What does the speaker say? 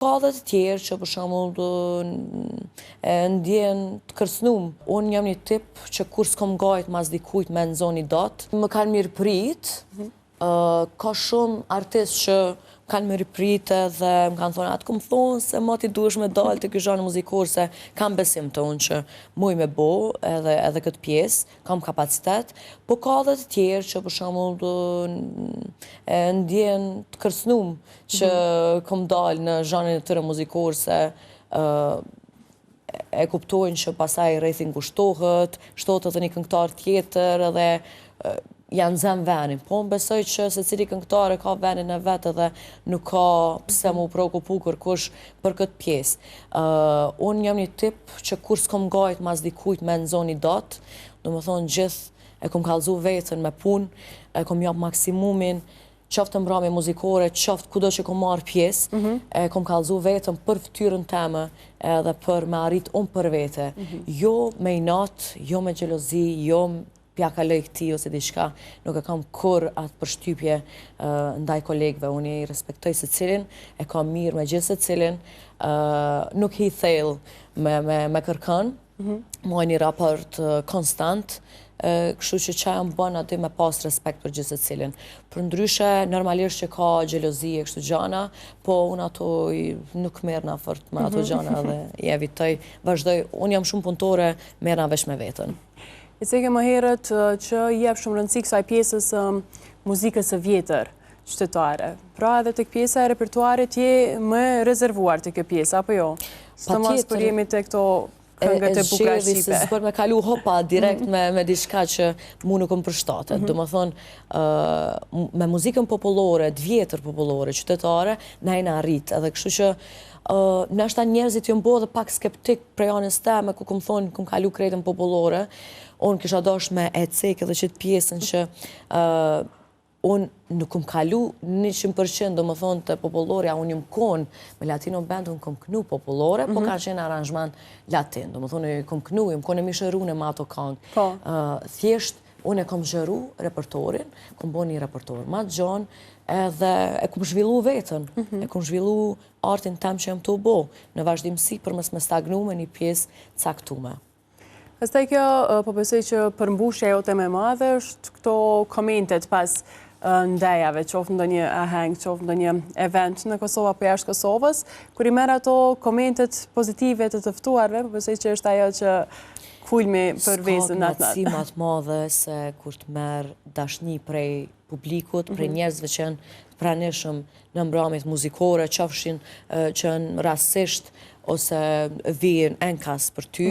Ka dhe të tjerë që për shembull ndjen të kërcënum. Unë jam një tip që kur s'kom gajt mas dikujt me nxon një datë, më kanë mirë prit. Ka shumë artistë që kanë mirë prit dhe më kanë thonë atë këmë thonë se ma ti duhesh me dalë të ky zhanër muzikor se kam besim të unë që muj me bo edhe këtë pjesë, kam kapacitet, po ka dhe të tjerë që për shembull ndjen të kërcënum që kom dalë në zhanrin e tyre muzikor se e kuptojnë që pasaj rrethin ngushtohet, shtohet edhe një këngëtar tjetër edhe janë zem venin. Po më besoj që se cili këngëtar ka venin e vetë edhe nuk ka pse mu preokupu kërkush për këtë pjesë. Unë jam një tip që kur s'kom gajt mas dikujt me nxon një datë, do më thonë gjithë e kom kallëzu vetën me punë, e kom jap maksimumin, qoftë në mbrëmje muzikore, qoftë kudo që kom marrë pjesë, e kom kallëzu vetën për fytyrën teme edhe për me arrit unë për vete. Jo me inat, jo me xhelozi, jo pja kaloj këti ose diçka, nuk e kam kur atë përshtypje ndaj kolegëve. Unë i respektoj se cilin, e kam mirë me gjithë se cilin, nuk hi thellë me kërkën, moj një raport konstant, kështu që që jam bën aty me pas respekt për gjithë se cilin. Për ndryshe, normalisht që ka xhelozi e kështu gjana, po unë ato nuk merr na fort me ato gjana dhe i evitoj, vazhdoj, unë jam shumë punëtore, merr na vesh me veten. E ceke më herët që jep shumë rëndësi kësaj pjesës muzikës së vjetër qytetare. Pra edhe të pjesa e repertuarit je më rezervuar të kjo pjesë, apo jo? Së të mas për jemi të këto këngët e bukra shqipe. Se s'bër me kalu hopa direkt me diçka që mu nuk më përshtatet. Do më thonë, me muzikën popullore, të vjetër popullore, qytetare, na e na rrit. Edhe kështu që nështë ta njerëzit jënë bo dhe pak skeptik prej anës teme, ku këmë thonë, këmë kalu kretën popullore, unë kisha dosh me e cek edhe qëtë pjesën që unë nuk këmë kalu 100%, do më thonë të popullore, unë jëmë konë me Latino Band, unë këmë kënu popullore, po kanë qenë aranjman latin, do më thonë këmë kënu, jëmë konë e mishëru në mato kangë. Thjesht, unë e këmë zhëru repertorin, këmë bo një repertor ma të gjonë, edhe e këmë zhvillu vetën, e këmë zhvillu artin tem që jam të bo, në vazhdimësi për mësë me stagnu me një pjesë caktume. Pastaj kjo, po besoj që përmbushja jote më e madhe është këto komentet pas ndajave, qoftë ndonjë aheng, qoftë ndonjë event në Kosovë apo jashtë Kosovës, kur i merr ato komentet pozitive të ftuarve, po besoj që është ajo që kulmi për vezën atë. S'ka knatësi më të madhe se kur të merr dashni prej publikut, prej njerëzve që janë pranishëm në mbrëmjet muzikore, qofshin që në rastësisht ose vijnë enkas për ty,